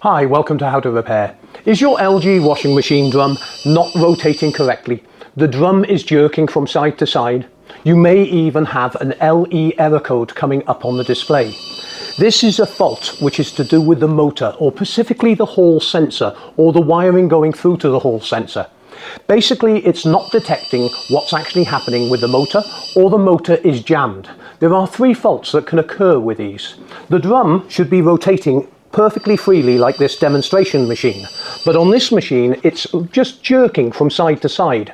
Hi, welcome to How to Repair. Is your LG washing machine drum not rotating correctly? The drum is jerking from side to side. You may even have an LE error code coming up on the display. This is a fault which is to do with the motor, or specifically the hall sensor, or the wiring going through to the hall sensor. Basically, it's not detecting what's actually happening with the motor, or the motor is jammed. There are three faults that can occur with these. The drum should be rotating perfectly freely like this demonstration machine, but on this machine it's just jerking from side to side.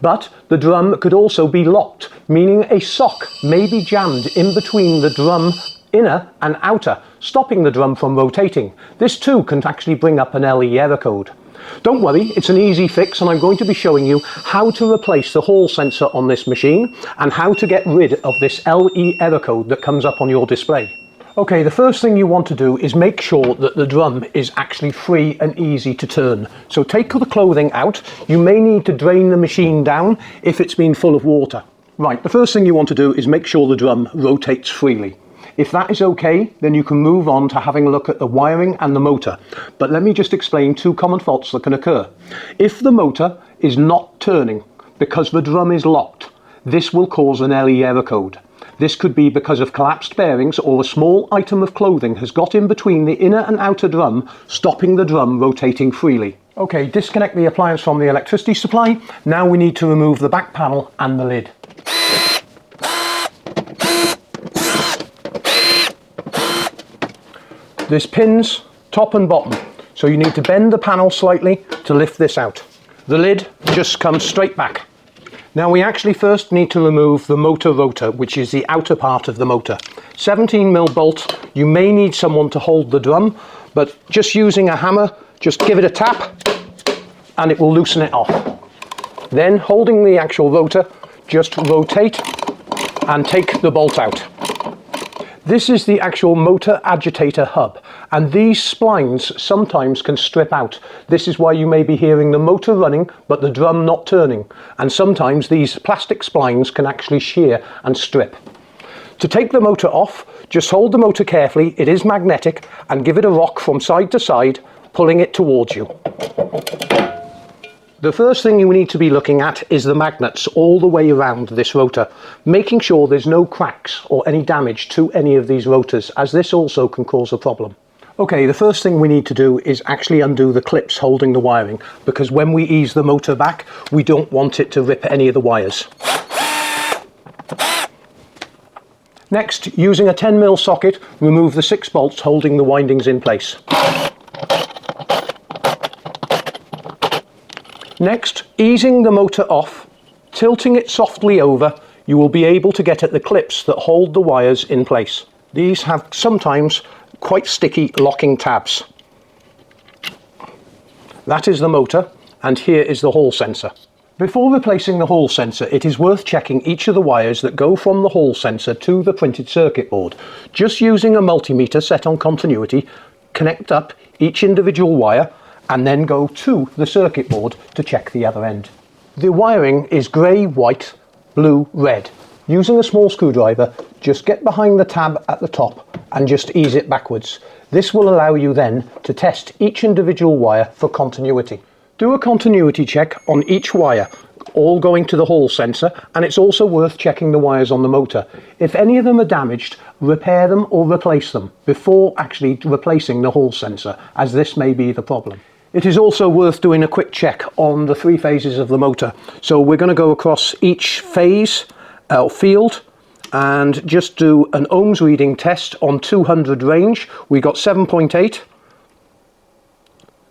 But the drum could also be locked, meaning a sock may be jammed in between the drum inner and outer, stopping the drum from rotating. This too can actually bring up an LE error code. Don't worry, it's an easy fix, and I'm going to be showing you how to replace the hall sensor on this machine and how to get rid of this LE error code that comes up on your display. Okay, the first thing you want to do is make sure that the drum is actually free and easy to turn. So take the clothing out. You may need to drain the machine down if it's been full of water. Right, the first thing you want to do is make sure the drum rotates freely. If that is okay, then you can move on to having a look at the wiring and the motor. But let me just explain two common faults that can occur. If the motor is not turning because the drum is locked, this will cause an LE error code. This could be because of collapsed bearings, or a small item of clothing has got in between the inner and outer drum, stopping the drum rotating freely. Okay, disconnect the appliance from the electricity supply. Now we need to remove the back panel and the lid. There's pins top and bottom, so you need to bend the panel slightly to lift this out. The lid just comes straight back. Now we actually first need to remove the motor rotor, which is the outer part of the motor. 17mm bolt. You may need someone to hold the drum, but just using a hammer, just give it a tap and it will loosen it off. Then holding the actual rotor, just rotate and take the bolt out. This is the actual motor agitator hub, and these splines sometimes can strip out. This is why you may be hearing the motor running but the drum not turning, and sometimes these plastic splines can actually shear and strip. To take the motor off, just hold the motor carefully, it is magnetic, and give it a rock from side to side, pulling it towards you. The first thing you need to be looking at is the magnets all the way around this rotor, making sure there's no cracks or any damage to any of these rotors, as this also can cause a problem. Okay, the first thing we need to do is actually undo the clips holding the wiring, because when we ease the motor back, we don't want it to rip any of the wires. Next, using a 10mm socket, remove the 6 bolts holding the windings in place. Next, easing the motor off, tilting it softly over, you will be able to get at the clips that hold the wires in place. These have sometimes quite sticky locking tabs. That is the motor, and here is the hall sensor. Before replacing the hall sensor, it is worth checking each of the wires that go from the hall sensor to the printed circuit board. Just using a multimeter set on continuity, connect up each individual wire and then go to the circuit board to check the other end. The wiring is grey, white, blue, red. Using a small screwdriver, just get behind the tab at the top and just ease it backwards. This will allow you then to test each individual wire for continuity. Do a continuity check on each wire, all going to the hall sensor, and it's also worth checking the wires on the motor. If any of them are damaged, repair them or replace them before actually replacing the hall sensor, as this may be the problem. It is also worth doing a quick check on the 3 phases of the motor. So we're going to go across each phase field and just do an ohms reading test on 200 range. We got 7.8,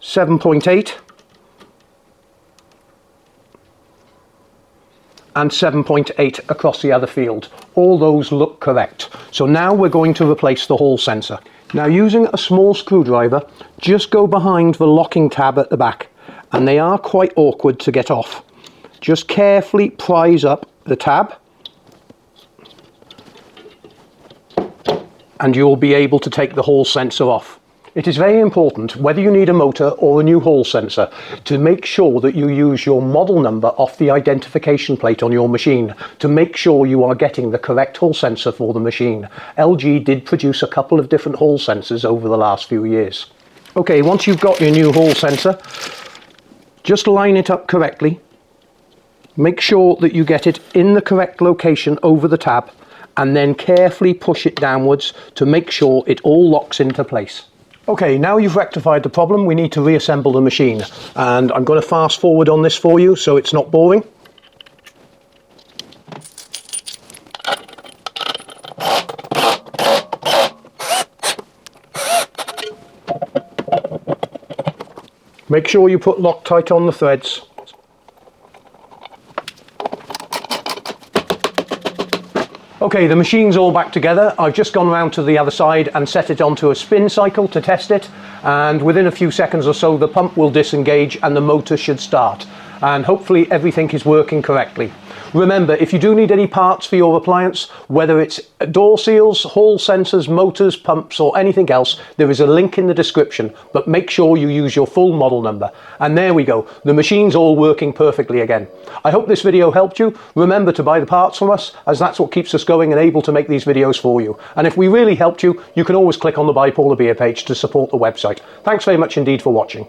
7.8 and 7.8 across the other field. All those look correct. So now we're going to replace the hall sensor. Now, using a small screwdriver, just go behind the locking tab at the back, and they are quite awkward to get off. Just carefully prise up the tab and you'll be able to take the hall sensor off. It is very important, whether you need a motor or a new hall sensor, to make sure that you use your model number off the identification plate on your machine to make sure you are getting the correct hall sensor for the machine. LG did produce a couple of different hall sensors over the last few years. Okay, once you've got your new hall sensor, just line it up correctly. Make sure that you get it in the correct location over the tab, and then carefully push it downwards to make sure it all locks into place. Okay, now you've rectified the problem, we need to reassemble the machine. And I'm going to fast forward on this for you so it's not boring. Make sure you put Loctite on the threads. Okay, the machine's all back together. I've just gone around to the other side and set it onto a spin cycle to test it, and within a few seconds or so the pump will disengage and the motor should start, and hopefully everything is working correctly. Remember, if you do need any parts for your appliance, whether it's door seals, hall sensors, motors, pumps or anything else, there is a link in the description, but make sure you use your full model number. And there we go, the machine's all working perfectly again. I hope this video helped you. Remember to buy the parts from us, as that's what keeps us going and able to make these videos for you. And if we really helped you, you can always click on the Bipolar Beer page to support the website. Thanks very much indeed for watching.